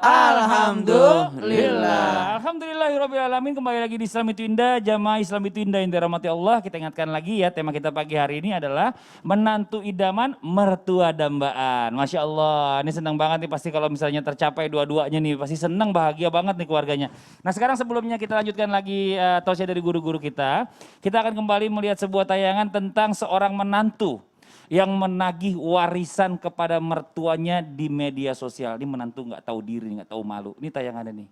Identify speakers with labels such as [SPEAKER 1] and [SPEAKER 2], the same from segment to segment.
[SPEAKER 1] Alhamdulillah. Alhamdulillahirrabbilalamin. Kembali lagi di Islam itu Indah. Jamaah Islam itu Indah yang dirahmati Allah. Kita ingatkan lagi ya, tema kita pagi hari ini adalah menantu idaman, mertua dambaan. Masya Allah, ini senang banget nih pasti kalau misalnya tercapai dua-duanya nih. Pasti senang, bahagia banget nih keluarganya. Nah sekarang sebelumnya kita lanjutkan lagi tausiah dari guru-guru kita. Kita akan kembali melihat sebuah tayangan tentang seorang menantu yang menagih warisan kepada mertuanya di media sosial. Ini menantu nggak tahu diri, nggak tahu malu. Ini tayangannya nih.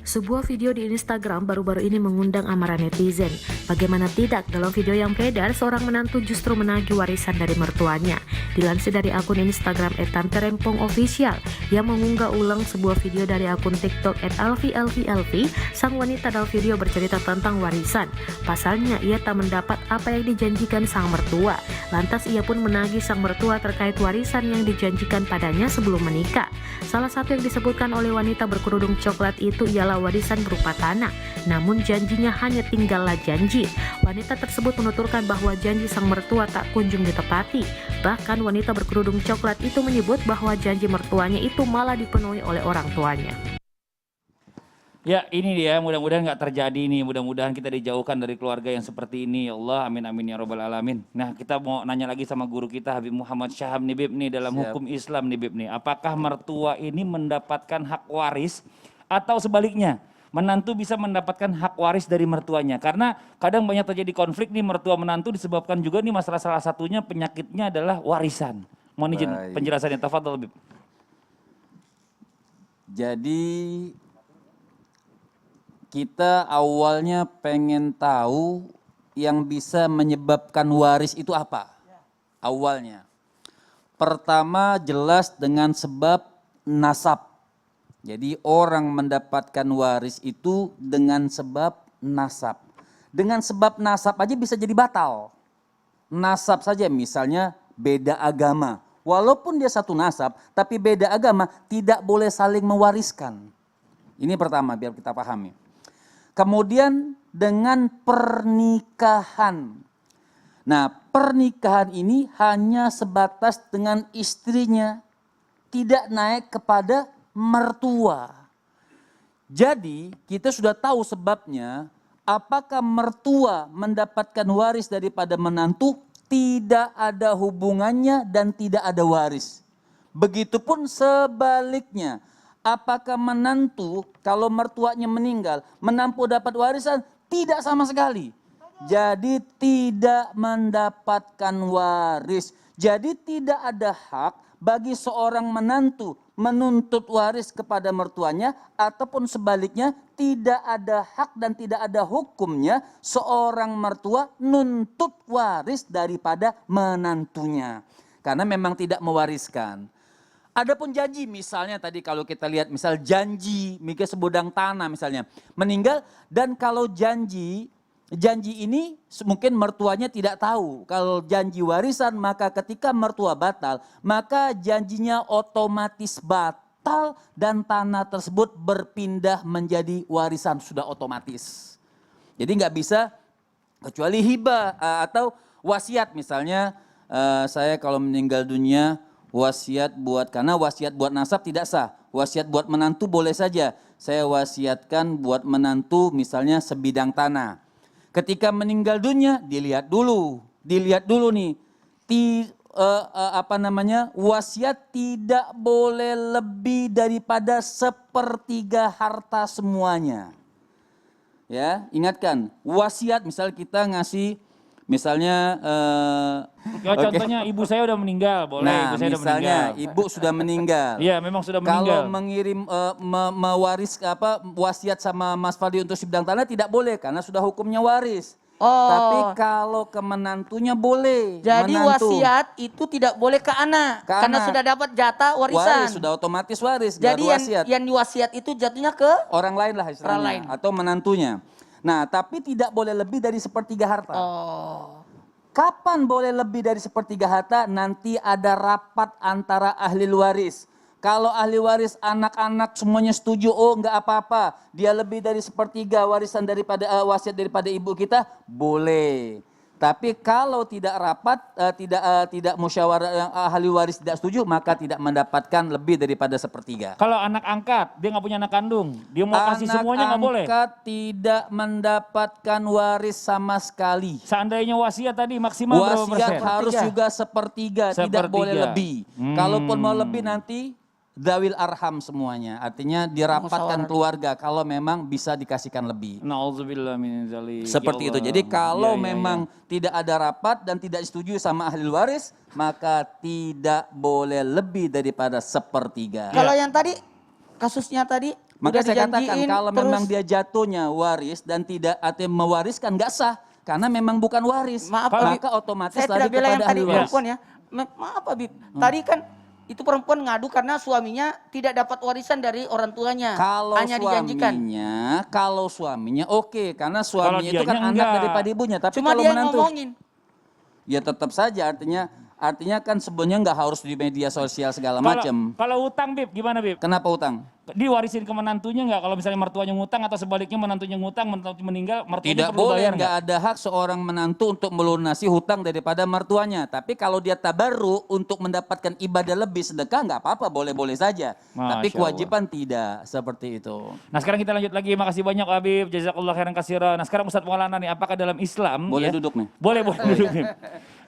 [SPEAKER 2] Sebuah video di Instagram baru-baru ini mengundang amarah netizen. Bagaimana tidak, dalam video yang beredar, seorang menantu justru menagih warisan dari mertuanya. Dilansir dari akun Instagram @tanterempongofficial yang mengunggah ulang sebuah video dari akun TikTok @alfi, sang wanita dalam video bercerita tentang warisan. Pasalnya, ia tak mendapat apa yang dijanjikan sang mertua. Lantas ia pun menagih sang mertua terkait warisan yang dijanjikan padanya sebelum menikah. Salah satu yang disebutkan oleh wanita berkerudung coklat itu ialah warisan berupa tanah, namun janjinya hanya tinggallah janji. Wanita tersebut menuturkan bahwa janji sang mertua tak kunjung ditepati. Bahkan wanita berkerudung coklat itu menyebut bahwa janji mertuanya itu malah dipenuhi oleh orang tuanya.
[SPEAKER 1] Ya ini dia, mudah-mudahan nggak terjadi nih, mudah-mudahan kita dijauhkan dari keluarga yang seperti ini, ya Allah, amin amin ya robbal alamin. Nah kita mau nanya lagi sama guru kita Habib Muhammad Syaham nih Bib nih, dalam hukum Islam nih Bib nih, apakah mertua ini mendapatkan hak waris atau sebaliknya? Menantu bisa mendapatkan hak waris dari mertuanya, karena kadang banyak terjadi konflik nih mertua menantu disebabkan juga nih masalah, salah satunya penyakitnya adalah warisan. Mohon izin penjelasannya, tafadhol Bib.
[SPEAKER 3] Jadi kita awalnya pengen tahu yang bisa menyebabkan waris itu apa? Awalnya. Pertama jelas dengan sebab nasab. Jadi orang mendapatkan waris itu dengan sebab nasab. Dengan sebab nasab aja bisa jadi batal. Nasab saja misalnya beda agama. Walaupun dia satu nasab, tapi beda agama tidak boleh saling mewariskan. Ini pertama biar kita pahami. Kemudian dengan pernikahan. Nah pernikahan ini hanya sebatas dengan istrinya. Tidak naik kepada mertua. Jadi kita sudah tahu sebabnya, apakah mertua mendapatkan waris daripada menantu, tidak ada hubungannya dan tidak ada waris. Begitupun sebaliknya, apakah menantu kalau mertuanya meninggal, menantu dapat warisan? Tidak sama sekali. Jadi tidak mendapatkan waris. Jadi tidak ada hak bagi seorang menantu menuntut waris kepada mertuanya, ataupun sebaliknya tidak ada hak dan tidak ada hukumnya seorang mertua nuntut waris daripada menantunya. Karena memang tidak mewariskan. Adapun janji misalnya tadi kalau kita lihat misal janji mikir sebidang tanah misalnya meninggal, dan kalau janji ini mungkin mertuanya tidak tahu. Kalau janji warisan maka ketika mertua batal, maka janjinya otomatis batal dan tanah tersebut berpindah menjadi warisan sudah otomatis. Jadi nggak bisa kecuali hibah atau wasiat misalnya, saya kalau meninggal dunia wasiat buat, karena wasiat buat nasab tidak sah. Wasiat buat menantu boleh saja. Saya wasiatkan buat menantu misalnya sebidang tanah. Ketika meninggal dunia dilihat dulu nih, wasiat tidak boleh lebih daripada sepertiga harta semuanya. Ya, ingatkan wasiat misal kita ngasih misalnya
[SPEAKER 1] contohnya ibu saya udah meninggal, boleh.
[SPEAKER 3] Nah,
[SPEAKER 1] ibu saya
[SPEAKER 3] misalnya
[SPEAKER 1] udah meninggal.
[SPEAKER 3] ibu sudah meninggal.
[SPEAKER 1] Iya, memang sudah meninggal.
[SPEAKER 3] Kalau mengirim mewaris wasiat sama Mas Fadli untuk sebidang tanah tidak boleh karena sudah hukumnya waris. Tapi kalau ke menantunya boleh.
[SPEAKER 4] Jadi
[SPEAKER 3] menantu.
[SPEAKER 4] wasiat itu tidak boleh ke anak, karena sudah dapat jatah warisan.
[SPEAKER 3] Waris, sudah otomatis waris.
[SPEAKER 4] Jadi
[SPEAKER 3] wasiat.
[SPEAKER 4] yang diwasiat itu jatuhnya ke
[SPEAKER 3] orang lain lah istilahnya,
[SPEAKER 4] orang lain.
[SPEAKER 3] atau menantunya. Nah, tapi tidak boleh lebih dari sepertiga harta. Kapan boleh lebih dari sepertiga harta? Nanti ada rapat antara ahli waris. Kalau ahli waris anak-anak semuanya setuju, oh enggak apa-apa, dia lebih dari sepertiga warisan daripada wasiat daripada ibu kita, boleh. Tapi kalau tidak rapat, tidak musyawarah yang ahli waris tidak setuju, maka tidak mendapatkan lebih daripada sepertiga.
[SPEAKER 1] Kalau anak angkat, dia nggak punya anak kandung, dia mau kasih semuanya nggak boleh.
[SPEAKER 3] Anak angkat tidak mendapatkan waris sama sekali.
[SPEAKER 1] Seandainya wasiat tadi maksimal berapa
[SPEAKER 3] Wasiat
[SPEAKER 1] persen?
[SPEAKER 3] harus juga sepertiga, tidak boleh lebih. Kalaupun mau lebih nanti Dawil arham semuanya, artinya dirapatkan keluarga kalau memang bisa dikasihkan lebih.
[SPEAKER 1] Nauzubillah min dzalik.
[SPEAKER 3] Seperti itu. Jadi kalau memang tidak ada rapat dan tidak disetujui sama ahli waris, maka tidak boleh lebih daripada sepertiga.
[SPEAKER 4] Kalau yang tadi kasusnya tadi
[SPEAKER 3] Maka
[SPEAKER 4] udah
[SPEAKER 3] saya katakan
[SPEAKER 4] dijanjiin,
[SPEAKER 3] kalau
[SPEAKER 4] terus
[SPEAKER 3] memang dia jatuhnya waris dan tidak artinya mewariskan nggak sah karena memang bukan waris.
[SPEAKER 4] Maaf,
[SPEAKER 3] maka
[SPEAKER 4] Habib.
[SPEAKER 3] otomatis
[SPEAKER 4] Saya
[SPEAKER 3] lari
[SPEAKER 4] tidak bela yang
[SPEAKER 3] kepada
[SPEAKER 4] tadi
[SPEAKER 3] ahli waris.
[SPEAKER 4] perempuan ya. Maaf Habib, tadi kan itu perempuan ngadu karena suaminya tidak dapat warisan dari orang tuanya. Hanya dijanjikan.
[SPEAKER 3] Kalau suaminya oke, karena suaminya itu kan
[SPEAKER 1] dianya
[SPEAKER 3] anak
[SPEAKER 1] enggak.
[SPEAKER 3] daripada ibunya. Tapi
[SPEAKER 4] Cuma
[SPEAKER 3] kalau
[SPEAKER 4] dia
[SPEAKER 3] menantu,
[SPEAKER 4] ngomongin.
[SPEAKER 3] ya tetap saja artinya kan sebenarnya nggak harus di media sosial segala macam.
[SPEAKER 1] Kalau utang Bib, gimana Bib?
[SPEAKER 3] Kenapa utang?
[SPEAKER 1] Diwarisin ke menantunya nggak? Kalau misalnya mertuanya ngutang atau sebaliknya menantunya ngutang, menantu meninggal, mertuanya
[SPEAKER 3] Tidak
[SPEAKER 1] perlu
[SPEAKER 3] boleh,
[SPEAKER 1] bayar
[SPEAKER 3] nggak ada hak seorang menantu untuk melunasi hutang daripada mertuanya. Tapi kalau dia tabarru untuk mendapatkan ibadah lebih sedekah nggak apa-apa, boleh-boleh saja. Tapi
[SPEAKER 1] Masya
[SPEAKER 3] kewajiban tidak seperti itu.
[SPEAKER 1] Nah sekarang kita lanjut lagi, makasih banyak Habib, jazakallah khairan katsira. Nah sekarang Ustadz Maulana nih, apakah dalam Islam
[SPEAKER 3] Boleh
[SPEAKER 1] ya,
[SPEAKER 3] duduk nih.
[SPEAKER 1] Boleh duduk nih.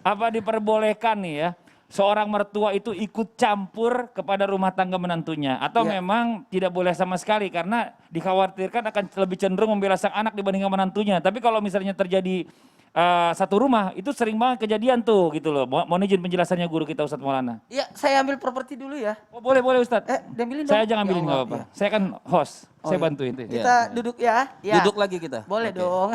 [SPEAKER 1] Apa diperbolehkan nih ya, seorang mertua itu ikut campur kepada rumah tangga menantunya? Atau memang tidak boleh sama sekali karena dikhawatirkan akan lebih cenderung membela sang anak dibandingkan menantunya. Tapi kalau misalnya terjadi satu rumah, itu sering banget kejadian tuh gitu loh. Mohon izin penjelasannya guru kita Ustadz Maulana.
[SPEAKER 4] Ya saya ambil properti dulu ya.
[SPEAKER 1] Oh, boleh Ustadz.
[SPEAKER 4] Diambilin
[SPEAKER 1] Saya
[SPEAKER 4] dong.
[SPEAKER 1] jangan ambilin
[SPEAKER 4] Ya
[SPEAKER 1] nggak
[SPEAKER 4] Allah,
[SPEAKER 1] apa-apa.
[SPEAKER 4] ya.
[SPEAKER 1] Saya kan host, saya bantuin.
[SPEAKER 4] Kita duduk ya.
[SPEAKER 3] Duduk lagi kita.
[SPEAKER 4] Boleh
[SPEAKER 3] Oke.
[SPEAKER 4] dong.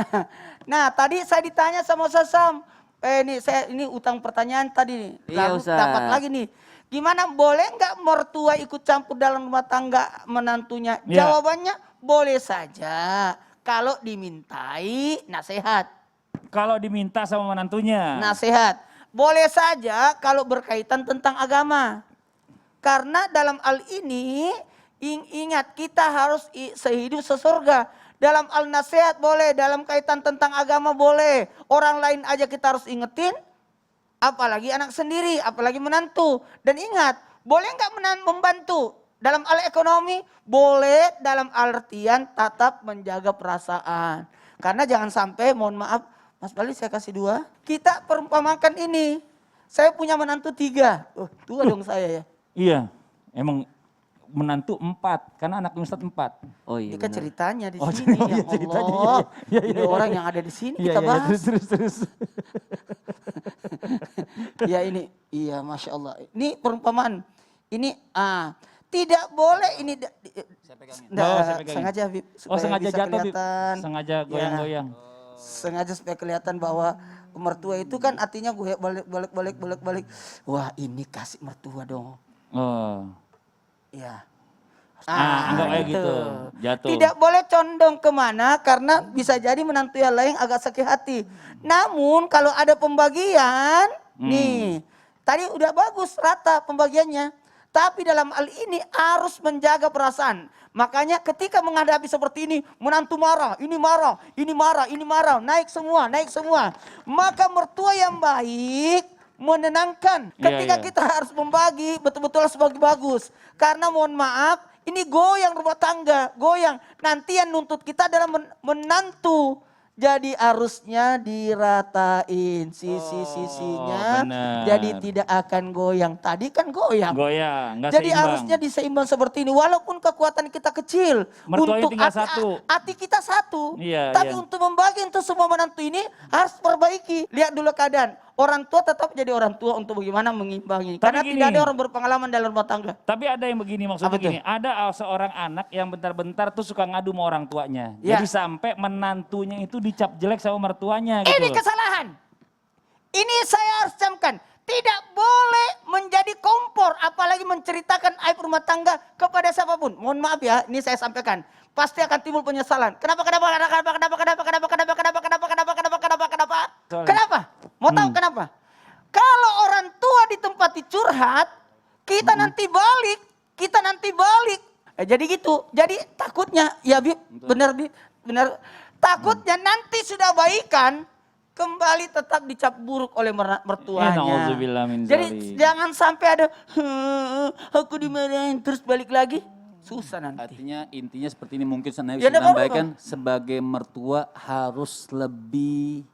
[SPEAKER 4] Nah tadi saya ditanya sama Ustaz Sam. Ini utang pertanyaan tadi nih.
[SPEAKER 3] Iya,
[SPEAKER 4] Lalu
[SPEAKER 3] Ustaz.
[SPEAKER 4] dapat lagi nih. Gimana boleh nggak mertua ikut campur dalam rumah tangga menantunya?
[SPEAKER 1] Ya.
[SPEAKER 4] Jawabannya boleh saja kalau dimintai nasihat.
[SPEAKER 1] Kalau diminta sama menantunya.
[SPEAKER 4] Nasihat. Boleh saja kalau berkaitan tentang agama. Karena dalam hal ini ingat kita harus sehidup sesurga. Dalam al-nasihat boleh, dalam kaitan tentang agama boleh. Orang lain aja kita harus ingetin, apalagi anak sendiri, apalagi menantu. Dan ingat, boleh nggak membantu? Dalam hal ekonomi, boleh dalam artian tetap menjaga perasaan. Karena jangan sampai, mohon maaf, Mas Bali saya kasih 2. Kita perumpamakan ini, saya punya menantu 3. Tua dong saya ya.
[SPEAKER 1] Iya, emang menantu 4, karena anak Ustadz 4.
[SPEAKER 3] Oh iya.
[SPEAKER 4] Ini kan ceritanya di
[SPEAKER 1] Oh,
[SPEAKER 4] sini
[SPEAKER 1] iya,
[SPEAKER 4] ya
[SPEAKER 1] ceritanya,
[SPEAKER 4] Allah.
[SPEAKER 1] iya.
[SPEAKER 4] Ini orang yang ada di sini
[SPEAKER 1] Iya,
[SPEAKER 4] kita bahas.
[SPEAKER 1] terus.
[SPEAKER 4] Ya ini, iya Masya Allah. Ini perumpamaan. Ini tidak boleh ini.
[SPEAKER 1] saya pegangin.
[SPEAKER 4] Sengaja Habib,
[SPEAKER 1] Oh
[SPEAKER 4] supaya
[SPEAKER 1] sengaja
[SPEAKER 4] bisa
[SPEAKER 1] jatuh, Bib.
[SPEAKER 4] kelihatan.
[SPEAKER 1] Sengaja
[SPEAKER 4] Ya,
[SPEAKER 1] goyang-goyang.
[SPEAKER 4] sengaja supaya kelihatan bahwa mertua itu kan artinya gue balik. Wah ini kasih mertua dong.
[SPEAKER 1] Oh.
[SPEAKER 4] Ya.
[SPEAKER 1] Anggap aja gitu, jatuh.
[SPEAKER 4] Tidak boleh condong kemana karena bisa jadi menantu yang lain agak sakit hati. Namun kalau ada pembagian, nih tadi udah bagus rata pembagiannya. Tapi dalam hal ini harus menjaga perasaan. Makanya ketika menghadapi seperti ini, menantu marah, ini marah, naik semua. Maka mertua yang baik menenangkan. Ketika kita harus membagi, betul-betul harus bagi bagus. Karena mohon maaf, ini goyang rumah tangga, goyang. Nanti yang nuntut kita adalah menantu. Jadi harusnya diratain sisi-sisinya.
[SPEAKER 1] benar.
[SPEAKER 4] Jadi tidak akan goyang. Tadi kan goyang.
[SPEAKER 1] Goyang, nggak
[SPEAKER 4] Jadi
[SPEAKER 1] seimbang.
[SPEAKER 4] harusnya diseimbang seperti ini. Walaupun kekuatan kita kecil.
[SPEAKER 1] Mertuanya
[SPEAKER 4] untuk
[SPEAKER 1] tinggal satu.
[SPEAKER 4] hati kita satu.
[SPEAKER 1] Iya,
[SPEAKER 4] Tapi
[SPEAKER 1] iya.
[SPEAKER 4] untuk membagi untuk semua menantu ini harus perbaiki. Lihat dulu keadaan. Orang tua tetap jadi orang tua untuk bagaimana mengimbangi.
[SPEAKER 1] Tapi
[SPEAKER 4] Karena
[SPEAKER 1] gini.
[SPEAKER 4] tidak ada orang berpengalaman dalam rumah tangga.
[SPEAKER 1] Tapi ada yang begini maksudnya
[SPEAKER 4] Apa tuh?
[SPEAKER 1] gini, ada seorang anak yang bentar-bentar tuh suka ngadu sama orang tuanya.
[SPEAKER 4] Ya.
[SPEAKER 1] Jadi sampai menantunya itu dicap jelek sama mertuanya gitu.
[SPEAKER 4] Ini
[SPEAKER 1] loh.
[SPEAKER 4] kesalahan. Ini saya harus camkan. Tidak boleh menjadi kompor. Apalagi menceritakan aib rumah tangga kepada siapapun. Mohon maaf ya, ini saya sampaikan. Pasti akan timbul penyesalan. Kenapa? Mau tahu kenapa? Kalau orang tua ditempati curhat, kita nanti balik. Jadi gitu. Jadi takutnya, ya Bib, benar Bib, benar. Takutnya nanti sudah baikan, kembali tetap dicap buruk oleh mertuanya.
[SPEAKER 1] Na'udzubillah min
[SPEAKER 4] Jadi
[SPEAKER 1] dzalik.
[SPEAKER 4] jangan sampai ada aku dimarahin terus balik lagi. Susah nanti.
[SPEAKER 3] Artinya intinya seperti ini mungkin saya
[SPEAKER 4] Ya,
[SPEAKER 3] bisa
[SPEAKER 4] nggak apa-apa.
[SPEAKER 3] sampaikan sebagai mertua harus lebih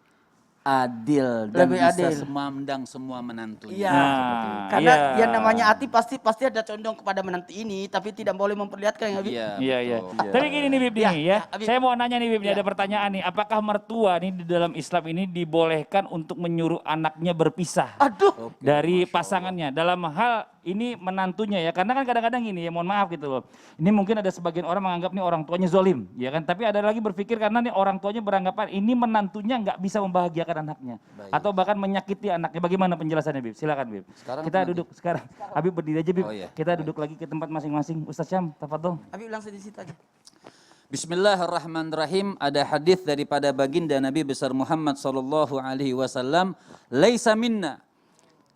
[SPEAKER 3] adil dan
[SPEAKER 4] Lebih
[SPEAKER 3] bisa
[SPEAKER 4] adil.
[SPEAKER 3] memandang semua menantunya.
[SPEAKER 4] Iya.
[SPEAKER 1] Nah,
[SPEAKER 4] Karena
[SPEAKER 1] iya.
[SPEAKER 4] yang namanya hati pasti ada condong kepada menantu ini, tapi tidak boleh memperlihatkan ya, Habib.
[SPEAKER 1] Iya, iya.
[SPEAKER 3] betul.
[SPEAKER 1] Tapi gini nih Bib
[SPEAKER 4] Iya,
[SPEAKER 1] nih ya.
[SPEAKER 4] iya, Habib.
[SPEAKER 1] Saya mau nanya nih Bib, nih,
[SPEAKER 4] Iya.
[SPEAKER 1] ada pertanyaan nih. Apakah mertua nih di dalam Islam ini dibolehkan untuk menyuruh anaknya berpisah
[SPEAKER 4] Aduh.
[SPEAKER 1] dari pasangannya dalam hal ini menantunya ya? Karena kan kadang-kadang gini ya, mohon maaf gitu loh. Ini mungkin ada sebagian orang menganggap nih orang tuanya zolim, ya kan? Tapi ada lagi berpikir karena nih orang tuanya beranggapan ini menantunya nggak bisa membahagiakan anaknya. Atau bahkan menyakiti anaknya. Bagaimana penjelasannya Bib? Silakan Bib.
[SPEAKER 3] Sekarang
[SPEAKER 1] Kita
[SPEAKER 3] nanti.
[SPEAKER 1] duduk sekarang. Habib berdiri aja Bib.
[SPEAKER 3] Oh, iya.
[SPEAKER 4] Ya.
[SPEAKER 1] Kita duduk lagi ke tempat masing-masing. Ustaz Syam, tafadhol.
[SPEAKER 4] Habib langsung di situ aja.
[SPEAKER 3] Bismillahirrahmanirrahim. Ada hadis daripada baginda Nabi besar Muhammad sallallahu alaihi wasallam, "Laisa minna."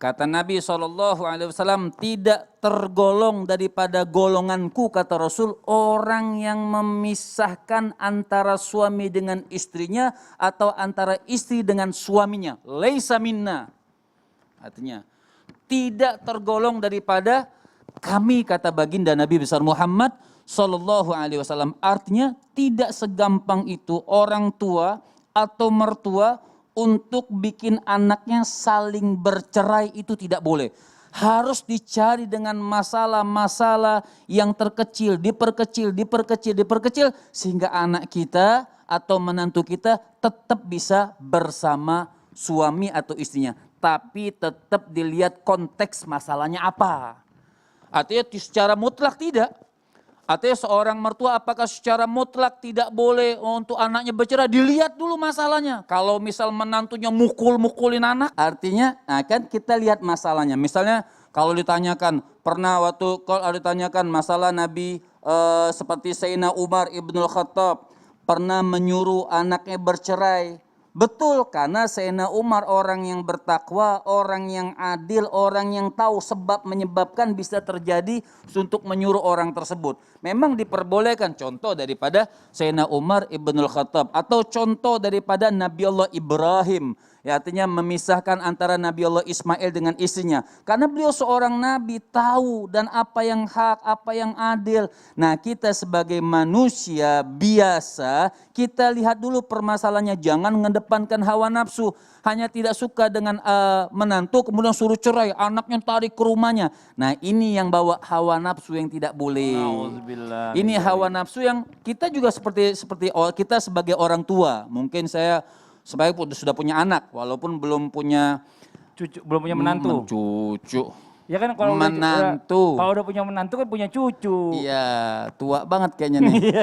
[SPEAKER 3] Kata Nabi sallallahu alaihi wasallam, tidak tergolong daripada golonganku, kata Rasul, orang yang memisahkan antara suami dengan istrinya atau antara istri dengan suaminya. Laisa minna. Artinya tidak tergolong daripada kami, kata baginda Nabi besar Muhammad sallallahu alaihi wasallam. Artinya tidak segampang itu orang tua atau mertua untuk bikin anaknya saling bercerai, itu tidak boleh. Harus dicari dengan masalah-masalah yang terkecil, diperkecil sehingga anak kita atau menantu kita tetap bisa bersama suami atau istrinya. Tapi tetap dilihat konteks masalahnya apa. Artinya secara mutlak tidak. Artinya seorang mertua apakah secara mutlak tidak boleh untuk anaknya bercerai? Dilihat dulu masalahnya. Kalau misal menantunya mukul-mukulin anak, artinya kan kita lihat masalahnya. Misalnya kalau ditanyakan, pernah waktu kalau ditanyakan masalah Nabi seperti Sayyidina Umar Ibnul Khattab pernah menyuruh anaknya bercerai. Betul, karena Sayyidina Umar orang yang bertakwa, orang yang adil, orang yang tahu sebab menyebabkan bisa terjadi untuk menyuruh orang tersebut. Memang diperbolehkan, contoh daripada Sayyidina Umar Ibnul Khattab atau contoh daripada Nabi Allah Ibrahim. Ya, artinya memisahkan antara Nabi Allah Ismail dengan istrinya. Karena beliau seorang nabi, tahu dan apa yang hak, apa yang adil. Nah, kita sebagai manusia biasa, kita lihat dulu permasalahannya. Jangan mengedepankan hawa nafsu. Hanya tidak suka dengan menantu, kemudian suruh cerai, anaknya tarik ke rumahnya. Nah, ini yang bawa hawa nafsu yang tidak boleh.
[SPEAKER 1] Na'udzubillah.
[SPEAKER 3] Ini hawa nafsu yang kita juga seperti kita sebagai orang tua. Mungkin saya sebagai sudah punya anak, walaupun belum punya
[SPEAKER 1] Cucu, belum punya menantu.
[SPEAKER 3] cucu.
[SPEAKER 1] Ya kan kalau
[SPEAKER 3] Menantu.
[SPEAKER 1] kalau udah punya menantu kan punya cucu.
[SPEAKER 3] Iya, tua banget kayaknya nih.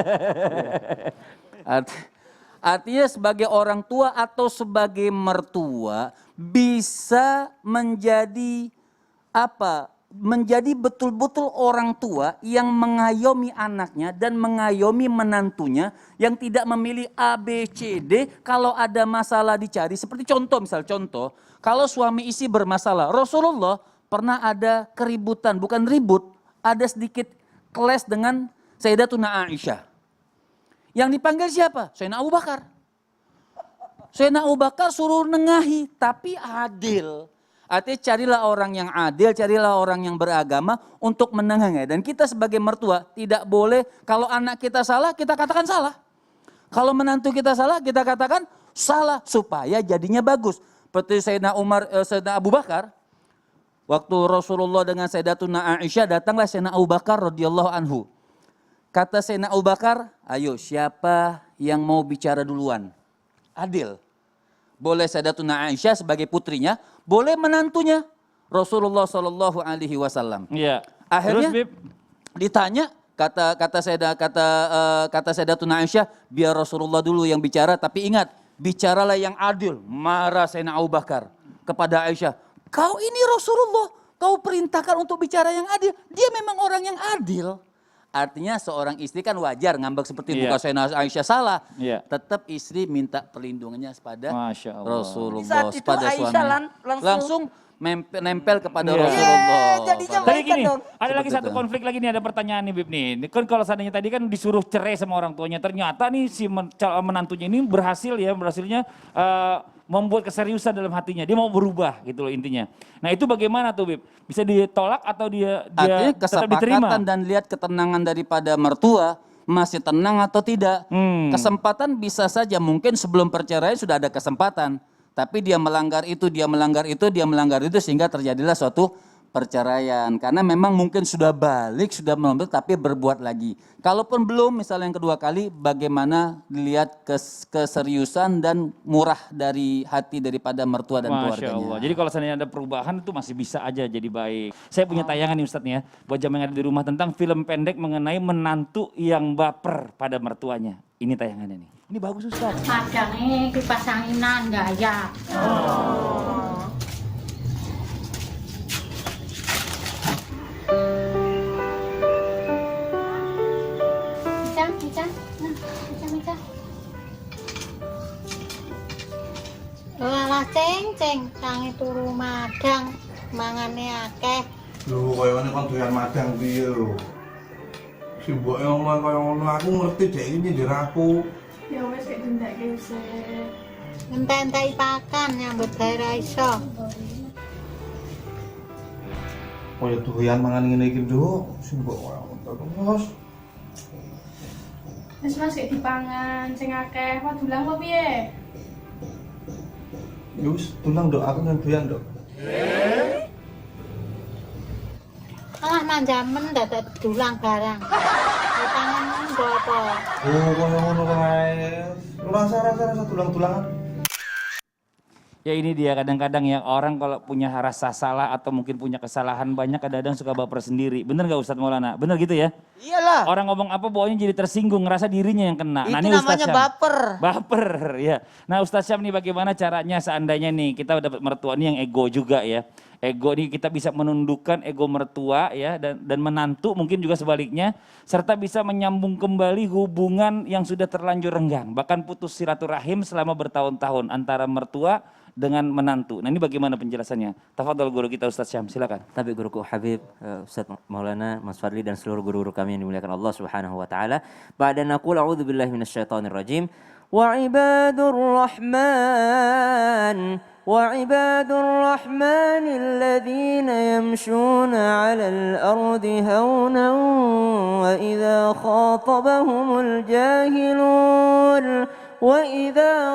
[SPEAKER 3] Artinya sebagai orang tua atau sebagai mertua bisa menjadi apa? Menjadi betul-betul orang tua yang mengayomi anaknya dan mengayomi menantunya yang tidak memilih A, B, C, D. Kalau ada masalah dicari, seperti contoh, kalau suami istri bermasalah, Rasulullah pernah ada keributan, bukan ribut, ada sedikit clash dengan Sayyidatuna Aisyah. Yang dipanggil siapa? Sayyidina Abu Bakar. Sayyidina Abu Bakar suruh nengahi, tapi adil. Artinya carilah orang yang adil, carilah orang yang beragama untuk menengahi. Dan kita sebagai mertua tidak boleh kalau anak kita salah, kita katakan salah. Kalau menantu kita salah, kita katakan salah supaya jadinya bagus. Seperti Sayyidina Abu Bakar, waktu Rasulullah dengan Sayyidatuna Aisyah, datanglah Sayyidina Abu Bakar radhiyallahu anhu. Kata Sayyidina Abu Bakar, ayo siapa yang mau bicara duluan? Adil. Boleh Sayyidatuna Aisyah sebagai putrinya, boleh menantunya Rasulullah Shallallahu Alaihi Wasallam.
[SPEAKER 1] Iya.
[SPEAKER 3] Akhirnya
[SPEAKER 1] Terus, Bib?
[SPEAKER 3] ditanya, kata Sayyidatuna Aisyah, biar Rasulullah dulu yang bicara, tapi ingat, bicaralah yang adil. Marah Sayyidina Abu Bakar kepada Aisyah, kau ini Rasulullah, kau perintahkan untuk bicara yang adil. Dia memang orang yang adil. Artinya seorang istri kan wajar ngambek seperti
[SPEAKER 1] Iya.
[SPEAKER 3] bukan Sayyidina Aisyah salah.
[SPEAKER 1] Iya.
[SPEAKER 3] Tetap istri minta perlindungannya kepada
[SPEAKER 1] Masya Allah.
[SPEAKER 3] Rasulullah,
[SPEAKER 4] Di saat itu
[SPEAKER 3] pada
[SPEAKER 4] Aisyah
[SPEAKER 3] suami. Langsung nempel kepada
[SPEAKER 1] Iya.
[SPEAKER 3] Rasulullah.
[SPEAKER 4] jadinya
[SPEAKER 1] Tapi
[SPEAKER 4] Baik kan
[SPEAKER 1] gini,
[SPEAKER 4] dong.
[SPEAKER 1] ada lagi
[SPEAKER 3] Seperti
[SPEAKER 1] satu
[SPEAKER 3] itu.
[SPEAKER 1] konflik lagi nih, ada pertanyaan nih Bib nih. Ini kan kalau seandainya tadi kan disuruh cerai sama orang tuanya, ternyata nih si menantunya ini berhasilnya membuat keseriusan dalam hatinya. Dia mau berubah gitu loh intinya. Nah itu bagaimana tuh Bib? Bisa ditolak atau dia
[SPEAKER 3] Artinya
[SPEAKER 1] tetap diterima?
[SPEAKER 3] kesepakatan dan lihat ketenangan daripada mertua masih tenang atau tidak. Kesempatan bisa saja mungkin sebelum perceraian sudah ada kesempatan. Tapi dia melanggar itu, dia melanggar itu, dia melanggar itu sehingga terjadilah suatu perceraian. Karena memang mungkin sudah balik, sudah melompat tapi berbuat lagi. Kalaupun belum misalnya yang kedua kali bagaimana dilihat keseriusan dan murah dari hati daripada mertua dan
[SPEAKER 1] Masya
[SPEAKER 3] keluarganya.
[SPEAKER 1] Allah. Jadi kalau seandainya ada perubahan itu masih bisa aja jadi baik. Saya punya tayangan nih Ustadz ya, buat jamaah yang ada di rumah tentang film pendek mengenai menantu yang baper pada mertuanya. Ini tayangannya nih. Ini bagus Ustadz.
[SPEAKER 5] Madangnya kipas anginan gaya. Mica. Nah, mica. Walah ceng, tangi turu madang, mangane akeh.
[SPEAKER 6] Lho kaya ngene kon doyan madang piye lho. Si mboke ngomong kaya ngono aku ngerti dek iki nyindir aku.
[SPEAKER 7] Ya wes kayak dendake wis.
[SPEAKER 5] Entek-entek pakan nyambut gawe ra iso.
[SPEAKER 6] Kaya doyan mangan ngene iki nduk. Si mbok kaya ngono terus.
[SPEAKER 7] Wis Mas kayak dipangan sing akeh. Wah dulang apa piye?
[SPEAKER 6] Ya wis tulang nduk aku yang doyan nduk.
[SPEAKER 5] Alah manjamen dadak dulang barang. Tanganmu nggo apa?
[SPEAKER 6] Oh kaya ngono kae. Rasa tulang-tulangan.
[SPEAKER 1] Ya ini dia kadang-kadang ya orang kalau punya rasa salah atau mungkin punya kesalahan banyak kadang-kadang suka baper sendiri. Bener gak Ustadz Maulana? Bener gitu ya?
[SPEAKER 4] Iyalah.
[SPEAKER 1] Orang ngomong apa pokoknya jadi tersinggung, ngerasa dirinya yang kena.
[SPEAKER 4] Itu
[SPEAKER 1] ini
[SPEAKER 4] namanya
[SPEAKER 1] Ustadz Syam.
[SPEAKER 4] baper.
[SPEAKER 1] Baper ya. Nah Ustadz Syam nih bagaimana caranya seandainya nih kita dapat mertua nih yang ego juga ya. Ego nih kita bisa menundukkan ego mertua ya dan menantu mungkin juga sebaliknya. Serta bisa menyambung kembali hubungan yang sudah terlanjur renggang. Bahkan putus silaturahim selama bertahun-tahun antara mertua dengan menantu. Nah ini bagaimana penjelasannya? Tafadhol guru kita Ustadz Syam, silakan.
[SPEAKER 8] Tapi guruku Habib, Ustadz Maulana, Mas Fadli dan seluruh guru-guru kami yang dimuliakan Allah Subhanahu wa taala. Ba'da naqul a'udzubillahi minasyaitonir rajim. Wa ibadur rahman وعباد الرحمن الذين يمشون على الأرض هونا وإذا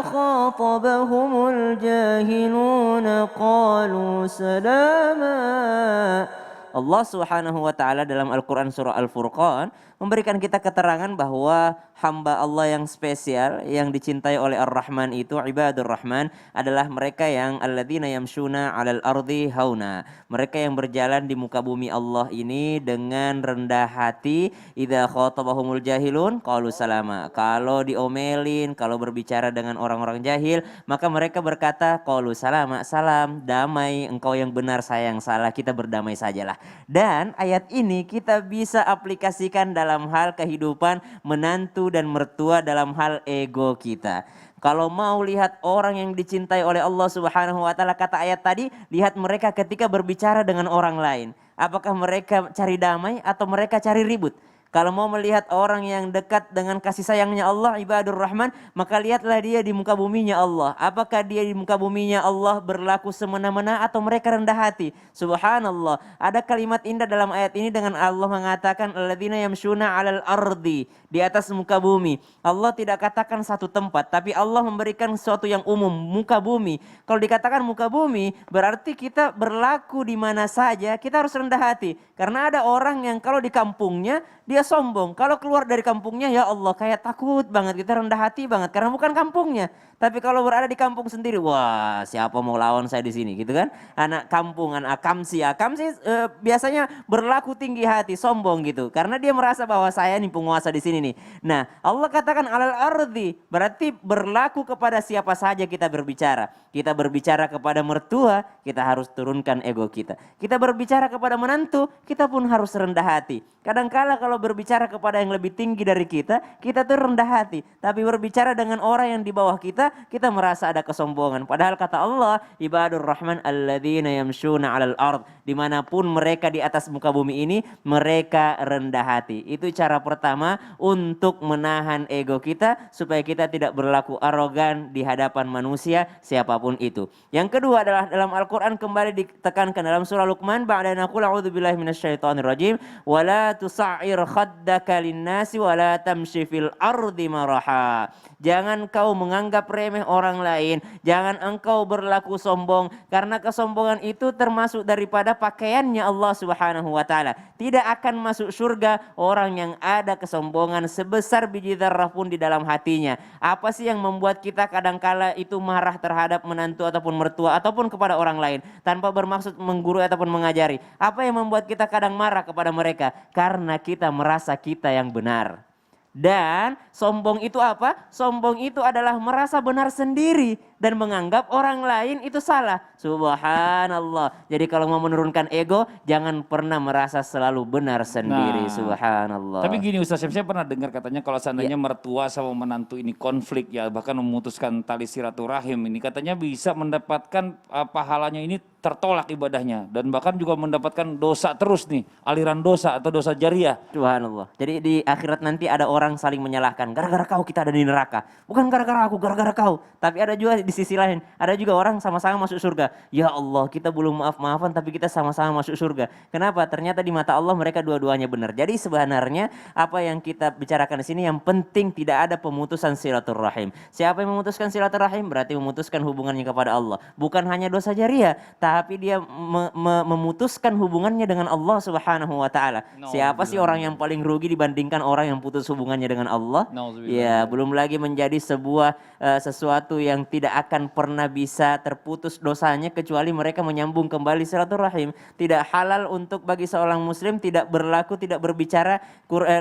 [SPEAKER 8] خاطبهم الجاهلون قالوا سلاما. Allah Subhanahu wa taala dalam Al-Qur'an surah Al-Furqan memberikan kita keterangan bahwa hamba Allah yang spesial yang dicintai oleh Ar-Rahman itu ibadur Rahman adalah mereka yang alladzina yamshuna 'alal ardi hauna. Mereka yang berjalan di muka bumi Allah ini dengan rendah hati. Idza khatabahumul jahilun qalu salama. Kalau diomelin, kalau berbicara dengan orang-orang jahil, maka mereka berkata qalu salama, salam, damai, engkau yang benar, saya yang salah, kita berdamai sajalah. Dan ayat ini kita bisa aplikasikan dalam hal kehidupan menantu dan mertua dalam hal ego kita. Kalau mau lihat orang yang dicintai oleh Allah Subhanahu wa taala, kata ayat tadi, lihat mereka ketika berbicara dengan orang lain. Apakah mereka cari damai atau mereka cari ribut? Kalau mau melihat orang yang dekat dengan kasih sayangnya Allah, ibadur Rahman, maka lihatlah dia di muka buminya Allah. Apakah dia di muka buminya Allah berlaku semena-mena atau mereka rendah hati? Subhanallah. Ada kalimat indah dalam ayat ini dengan Allah mengatakan alladzina yamshuna 'alal ardi, di atas muka bumi. Allah tidak katakan satu tempat, tapi Allah memberikan sesuatu yang umum, muka bumi. Kalau dikatakan muka bumi, berarti kita berlaku di mana saja, kita harus rendah hati. Karena ada orang yang kalau di kampungnya dia sombong. Kalau keluar dari kampungnya, ya Allah, kayak takut banget, kita rendah hati banget karena bukan kampungnya. Tapi kalau berada di kampung sendiri, wah, siapa mau lawan saya di sini, gitu kan? Anak kampung, anak akamsi biasanya berlaku tinggi hati, sombong gitu, karena dia merasa bahwa saya nih penguasa di sini nih. Nah, Allah katakan alal ardi, berarti berlaku kepada siapa saja kita berbicara. Kita berbicara kepada mertua, kita harus turunkan ego kita. Kita berbicara kepada menantu, kita pun harus rendah hati. Kadangkala kalau berbicara kepada yang lebih tinggi dari kita, kita tuh rendah hati. Tapi berbicara dengan orang yang di bawah kita merasa ada kesombongan. Padahal kata Allah, ibadur rahman alladzina yamshuna 'alal ard. Dimanapun mereka di atas muka bumi ini, mereka rendah hati. Itu cara pertama untuk menahan ego kita supaya kita tidak berlaku arogan di hadapan manusia siapapun itu. Yang kedua adalah dalam Al-Quran kembali ditekankan dalam surah Luqman, ba'da naqul a'udzubillahi minasyaitonirrajim wala tusa'ir khaddaka linnasi wala tamshi fil ardi maraha. Jangan kau menganggap remeh orang lain, jangan engkau berlaku sombong, karena kesombongan itu termasuk daripada pakaiannya Allah Subhanahu wa taala. Tidak akan masuk surga orang yang ada kesombongan sebesar biji zarrah pun di dalam hatinya. Apa sih yang membuat kita kadangkala itu marah terhadap menantu ataupun mertua ataupun kepada orang lain tanpa bermaksud menggurui ataupun mengajari? Apa yang membuat kita kadang marah kepada mereka? Karena kita merasa kita yang benar. Dan sombong itu apa? Sombong itu adalah merasa benar sendiri dan menganggap orang lain itu salah. Subhanallah. Jadi kalau mau menurunkan ego, jangan pernah merasa selalu benar sendiri.
[SPEAKER 1] Nah,
[SPEAKER 8] Subhanallah.
[SPEAKER 1] Tapi gini Ustaz, saya pernah dengar katanya kalau seandainya mertua sama menantu ini konflik ya, bahkan memutuskan tali silaturahim ini, katanya bisa mendapatkan pahalanya ini tertolak ibadahnya dan bahkan juga mendapatkan dosa terus nih, aliran dosa atau dosa jariah.
[SPEAKER 8] Subhanallah. Jadi di akhirat nanti ada orang saling menyalahkan. Gara-gara kau kita ada di neraka. Bukan gara-gara aku, gara-gara kau. Tapi ada juga di sisi lain, ada juga orang sama-sama masuk surga. Ya Allah, kita belum maaf-maafan tapi kita sama-sama masuk surga. Kenapa? Ternyata di mata Allah mereka dua-duanya benar. Jadi sebenarnya apa yang kita bicarakan di sini yang penting tidak ada pemutusan silaturahim. Siapa yang memutuskan silaturahim berarti memutuskan hubungannya kepada Allah. Bukan hanya dosa jariah, tapi dia memutuskan hubungannya dengan Allah Subhanahu wa taala. Siapa sih orang yang paling rugi dibandingkan orang yang putus hubungannya dengan Allah? Ya, belum lagi menjadi sebuah sesuatu yang tidak akan pernah bisa terputus dosanya kecuali mereka menyambung kembali silaturahim. Tidak halal untuk bagi seorang muslim tidak berlaku, tidak berbicara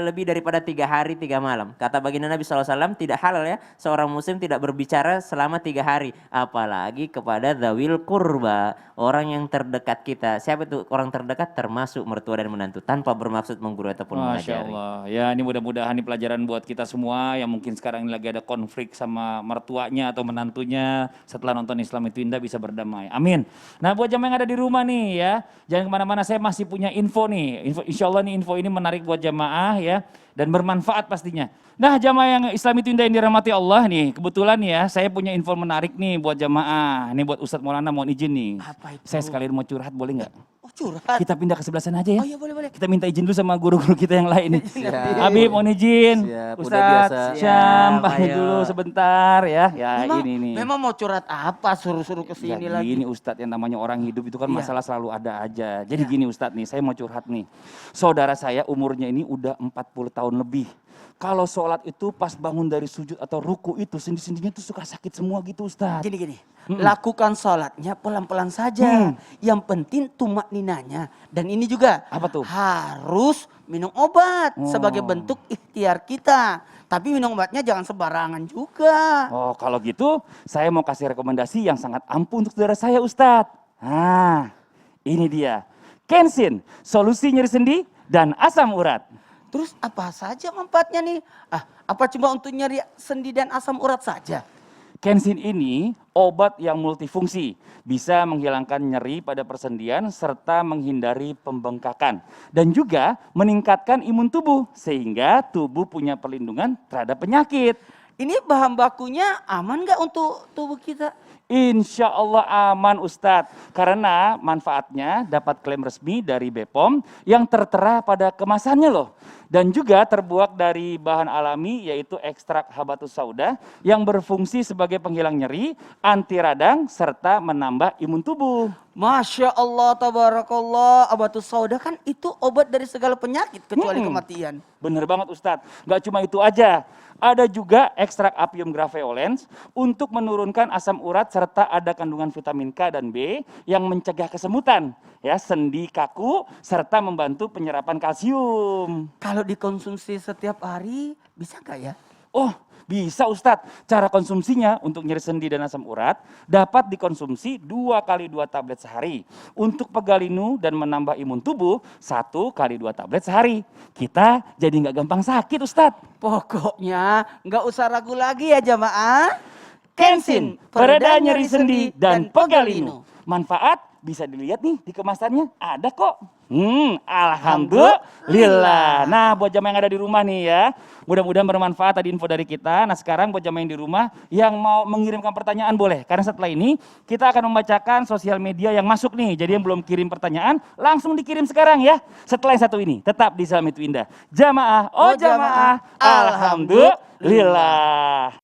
[SPEAKER 8] lebih daripada 3 hari 3 malam. Kata baginda Nabi SAW, tidak halal ya seorang muslim tidak berbicara selama 3 hari. Apalagi kepada dzawil qurba, orang yang terdekat kita. Siapa itu orang terdekat? Termasuk mertua dan menantu, tanpa bermaksud menggurui ataupun
[SPEAKER 1] Masya
[SPEAKER 8] mengajari.
[SPEAKER 1] Allah. Ya ini mudah-mudahan ini pelajaran buat kita semua yang mungkin sekarang ini lagi ada konflik sama mertuanya atau menantunya, setelah nonton Islam itu Indah bisa berdamai. Amin. Nah buat jamaah yang ada di rumah nih ya, jangan kemana-mana, saya masih punya info nih. Insya Allah nih info ini menarik buat jamaah ya dan bermanfaat pastinya. Nah jamaah yang Islam itu Indah yang dirahmati Allah nih, kebetulan ya saya punya info menarik nih buat jamaah. Ini buat Ustadz Maulana mohon izin nih.
[SPEAKER 4] Apa itu?
[SPEAKER 1] Saya sekalian mau curhat boleh nggak?
[SPEAKER 4] Oh curhat.
[SPEAKER 1] Kita pindah ke sebelah sana aja ya.
[SPEAKER 4] Oh iya boleh.
[SPEAKER 1] Kita minta izin dulu sama guru-guru kita yang lain nih. Habib mohon izin.
[SPEAKER 3] Siap, udah
[SPEAKER 1] Ustadz,
[SPEAKER 3] biasa.
[SPEAKER 1] Syam,
[SPEAKER 8] Siap,
[SPEAKER 1] pamit
[SPEAKER 8] ayo.
[SPEAKER 1] dulu sebentar ya. Ya
[SPEAKER 4] Memang,
[SPEAKER 1] ini nih.
[SPEAKER 4] memang mau curhat apa suruh-suruh ke
[SPEAKER 1] Ya
[SPEAKER 4] sini lagi.
[SPEAKER 1] gini Ustadz, yang namanya orang hidup itu kan
[SPEAKER 4] Iya.
[SPEAKER 1] masalah selalu ada aja. Jadi gini Ustadz nih, saya mau curhat nih. Saudara saya umurnya ini udah 40 tahun lebih. Kalau sholat itu pas bangun dari sujud atau ruku itu sendi-sendinya tuh suka sakit semua gitu Ustadz.
[SPEAKER 4] Gini. Lakukan sholatnya pelan-pelan saja. Yang penting tumak ninanya. Dan ini juga
[SPEAKER 1] Apa tuh?
[SPEAKER 4] harus minum obat sebagai bentuk ikhtiar kita. Tapi minum obatnya jangan sembarangan juga.
[SPEAKER 1] Oh kalau gitu saya mau kasih rekomendasi yang sangat ampuh untuk saudara saya Ustadz. Nah ini dia. Kensin, solusi nyeri sendi dan asam urat.
[SPEAKER 4] Terus apa saja manfaatnya nih? Apa cuma untuk nyeri sendi dan asam urat saja?
[SPEAKER 1] Kensin ini obat yang multifungsi, bisa menghilangkan nyeri pada persendian serta menghindari pembengkakan dan juga meningkatkan imun tubuh sehingga tubuh punya perlindungan terhadap penyakit.
[SPEAKER 4] Ini bahan bakunya aman nggak untuk tubuh kita?
[SPEAKER 1] Insya Allah aman Ustadz, karena manfaatnya dapat klaim resmi dari BPOM yang tertera pada kemasannya loh. Dan juga terbuat dari bahan alami yaitu ekstrak habatus sauda yang berfungsi sebagai penghilang nyeri, anti radang, serta menambah imun tubuh.
[SPEAKER 4] Masya Allah, tabarakallah, habatus sauda kan itu obat dari segala penyakit kecuali kematian.
[SPEAKER 1] Bener banget Ustadz, gak cuma itu aja. Ada juga ekstrak Apium graveolens untuk menurunkan asam urat serta ada kandungan vitamin K dan B yang mencegah kesemutan, ya, sendi kaku serta membantu penyerapan kalsium.
[SPEAKER 4] Kalau dikonsumsi setiap hari bisa nggak ya?
[SPEAKER 1] Oh, Bisa Ustadz, cara konsumsinya untuk nyeri sendi dan asam urat dapat dikonsumsi 2 kali 2 tablet sehari. Untuk pegalinu dan menambah imun tubuh 1 kali 2 tablet sehari. Kita jadi nggak gampang sakit Ustadz.
[SPEAKER 4] Pokoknya nggak usah ragu lagi ya jamaah.
[SPEAKER 1] Kensin, pereda nyeri sendi dan pegalinu. Manfaat bisa dilihat nih di kemasannya, ada kok. Alhamdulillah. Nah, buat jamaah yang ada di rumah nih ya, mudah-mudahan bermanfaat tadi info dari kita. Nah, sekarang buat jamaah yang di rumah yang mau mengirimkan pertanyaan boleh. Karena setelah ini kita akan membacakan sosial media yang masuk nih. Jadi yang belum kirim pertanyaan langsung dikirim sekarang ya. Setelah yang satu ini, tetap di Islam itu Indah. Jamaah, oh jamaah, alhamdulillah.